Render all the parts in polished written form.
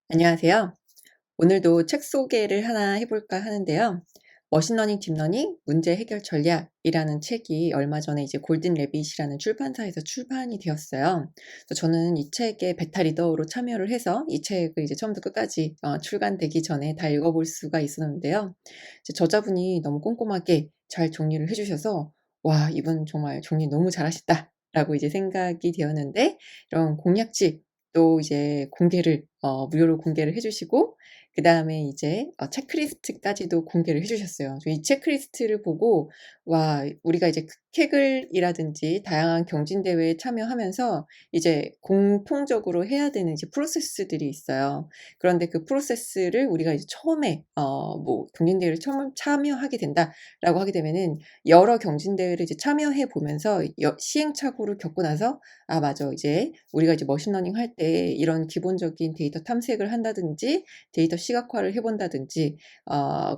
안녕하세요. 오늘도 책 소개를 하나 해볼까 하는데요. 머신러닝 딥러닝 문제 해결 전략이라는 책이 얼마 전에 이제 골든 레빗이라는 출판사에서 출판이 되었어요. 그래서 저는 이 책의 베타 리더로 참여를 해서 이 책을 이제 처음부터 끝까지 출간되기 전에 다 읽어볼 수가 있었는데요. 이제 저자분이 너무 꼼꼼하게 잘 정리를 해주셔서 와, 이분 정말 정리 너무 잘하셨다라고 이제 생각이 되었는데, 이런 공략집 또 이제 공개를 무료로 공개를 해 주시고, 그다음에 이제 체크리스트까지도 공개를 해 주셨어요. 저 이 체크리스트를 보고 와, 우리가 이제 캐글이라든지 다양한 경진 대회에 참여하면서 이제 공통적으로 해야 되는 이제 프로세스들이 있어요. 그런데 그 프로세스를 우리가 이제 처음에 뭐 경진 대회를 처음 참여하게 된다라고 하게 되면은 여러 경진 대회를 이제 참여해 보면서 시행착오를 겪고 나서 '아 맞아. 이제 우리가 이제 머신러닝 할 때 이런 기본적인 데이터 탐색을 한다든지 데이터 시각화를 해 본다든지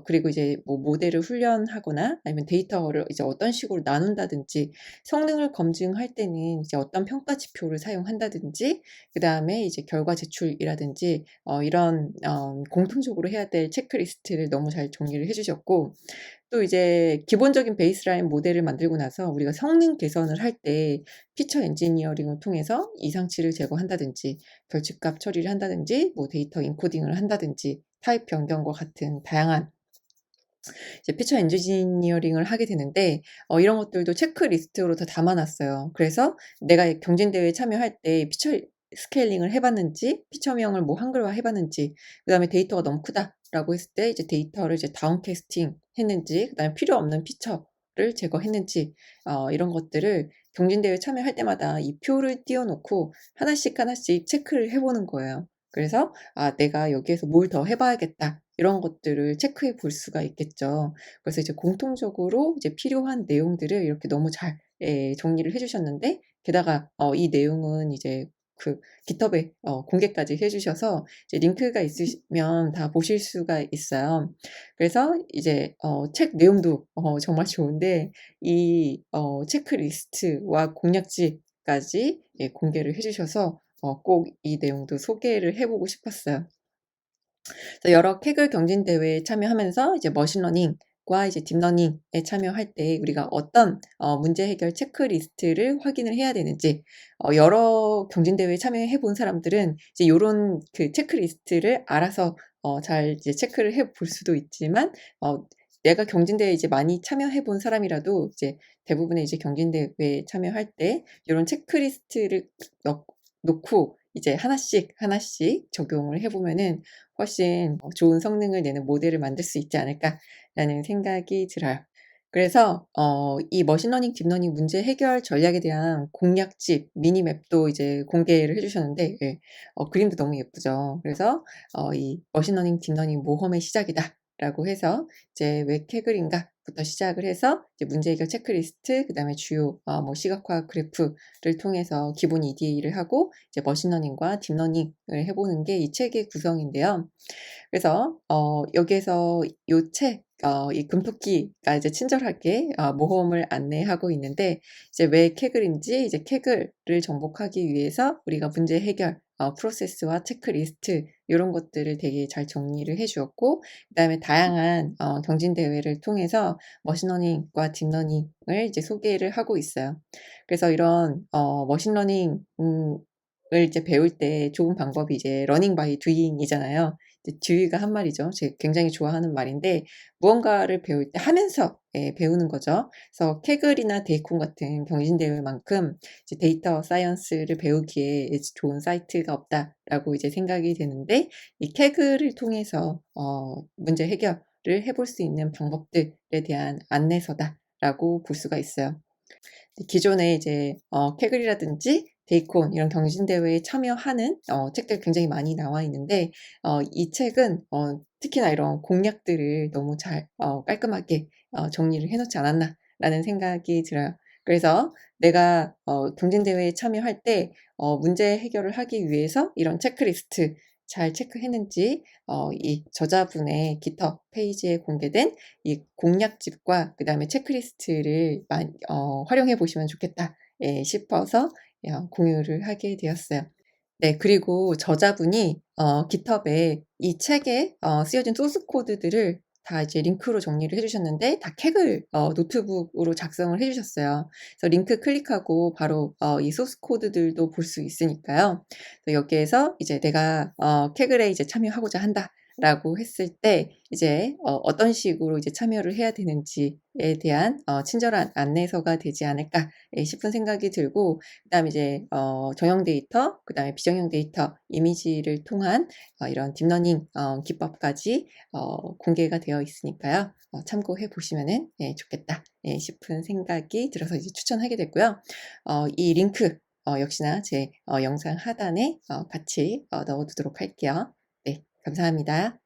그리고 이제 뭐 모델을 훈련하거나 아니면 데이터를 이제 어떤 식으로 나눈다든지 성능을 검증할 때는 이제 어떤 평가 지표를 사용한다든지 그다음에 이제 결과 제출이라든지 이런 공통적으로 해야 될 체크리스트를 너무 잘 정리를 해 주셨고, 또 이제 기본적인 베이스라인 모델을 만들고 나서 우리가 성능 개선을 할 때 피처 엔지니어링을 통해서 이상치를 제거한다든지 결집값 처리를 한다든지 뭐 데이터 인코딩을 한다든지 타입 변경과 같은 다양한 이제 피처 엔지니어링을 하게 되는데, 이런 것들도 체크리스트로 다 담아 놨어요. 그래서 내가 경진 대회에 참여할 때 피처 스케일링을 해 봤는지, 피처명을 뭐 한글화 해 봤는지, 그다음에 데이터가 너무 크다라고 했을 때 이제 데이터를 이제 다운 캐스팅 했는지, 그다음에 필요 없는 피처를 제거했는지, 이런 것들을 경진 대회에 참여할 때마다 이 표를 띄워 놓고 하나씩 하나씩 체크를 해 보는 거예요. 그래서 '아, 내가 여기에서 뭘 더 해 봐야겠다.' 이런 것들을 체크해 볼 수가 있겠죠. 그래서 이제 공통적으로 이제 필요한 내용들을 이렇게 너무 잘 정리를 해 주셨는데, 게다가 이 내용은 이제 그 깃허브에 공개까지 해 주셔서 이제 링크가 있으시면 다 보실 수가 있어요. 그래서 이제 책 내용도 정말 좋은데, 이 체크리스트와 공략집까지 공개를 해 주셔서 꼭 이 내용도 소개를 해 보고 싶었어요. 그래서 여러 캐글 경진 대회에 참여하면서 이제 머신러닝과 이제 딥러닝에 참여할 때 우리가 어떤 문제 해결 체크리스트를 확인을 해야 되는지, 여러 경진 대회에 참여해 본 사람들은 이제 요런 그 체크리스트를 알아서 잘 이제 체크를 해 볼 수도 있지만, 어 내가 경진 대회에 이제 많이 참여해 본 사람이라도 이제 대부분의 이제 경진 대회에 참여할 때 요런 체크리스트를 넣 놓고 이제 하나씩 하나씩 적용을 해 보면은 훨씬 '좋은 성능을 내는 모델을 만들 수 있지 않을까.'라는 생각이 들어요. 그래서 이 머신러닝 딥러닝 문제 해결 전략에 대한 공략집 미니맵도 이제 공개를 해 주셨는데, 예, 그림도 너무 예쁘죠. 그래서 이 "머신러닝 딥러닝 모험의 시작이다."라고 해서 이제 왜 캐글인가 부터 시작을 해서 이제 문제 해결 체크리스트, 그다음에 주요 뭐 시각화 그래프를 통해서 기본 EDA를 하고 이제 머신러닝과 딥러닝을 해 보는 게 이 책의 구성인데요. 그래서 여기에서 요 책 이 금토끼가 이제 친절하게 모험을 안내하고 있는데, 이제 왜 캐글인지, 이제 캐글을 정복하기 위해서 우리가 문제 해결 프로세스와 체크리스트 요런 것들을 되게 잘 정리를 해 주었고, 그다음에 다양한 경진 대회를 통해서 머신러닝과 딥러닝을 이제 소개를 하고 있어요. 그래서 이런 머신러닝 을 이제 배울 때 좋은 방법이 이제 러닝 바이 두잉이잖아요. 이제 듀이가 한 말이죠. 제가 굉장히 좋아하는 말인데, 무언가를 배울 때 하면서 배우는 거죠. 그래서 캐글이나 데이콘 같은 경진대회만큼 이제 데이터 사이언스를 배우기에 이제 좋은 사이트가 없다라고 이제 생각이 되는데, 이 캐글을 통해서 문제 해결을 해볼 수 있는 방법들에 대한 안내서다라고 볼 수가 있어요. 기존에 이제 캐글이라든지 데이콘 이런 경진 대회에 참여하는 책들 굉장히 많이 나와 있는데, 이 책은 특히나 이런 공략들을 너무 잘 깔끔하게 정리를 해 놓지 않았나라는 생각이 들어요. 그래서 내가 경진 대회에 참여할 때 문제 해결을 하기 위해서 이런 체크리스트 잘 체크했는지 이 저자분의 깃허브 페이지에 공개된 이 공략집과 그다음에 체크리스트를 활용해 보시면 좋겠다 싶어서 공유를 하게 되었어요. 네. 그리고 저자분이 GitHub에 이 책에 쓰여진 소스 코드들을 다 이제 링크로 정리를 해 주셨는데 다 캑을 노트북으로 작성을 해 주셨어요. 그래서 링크 클릭하고 바로 이 소스 코드들도 볼 수 있으니까요. 그래서 여기에서 이제 "내가 캐글에 이제 참여하고자 한다."라고 했을 때 이제 어떤 식으로 이제 참여를 해야 되는지에 대한 친절한 안내서가 되지 않을까 예 싶은 생각이 들고, 그다음에 이제 정형 데이터, 그다음에 비정형 데이터, 이미지를 통한 이런 딥러닝 기법까지 공개가 되어 있으니까요. 참고해 보시면은 예 좋겠다 예 싶은 생각이 들어서 이제 추천하게 됐고요. 이 링크 역시나 제 영상 하단에 같이 넣어 두도록 할게요. 네 감사합니다.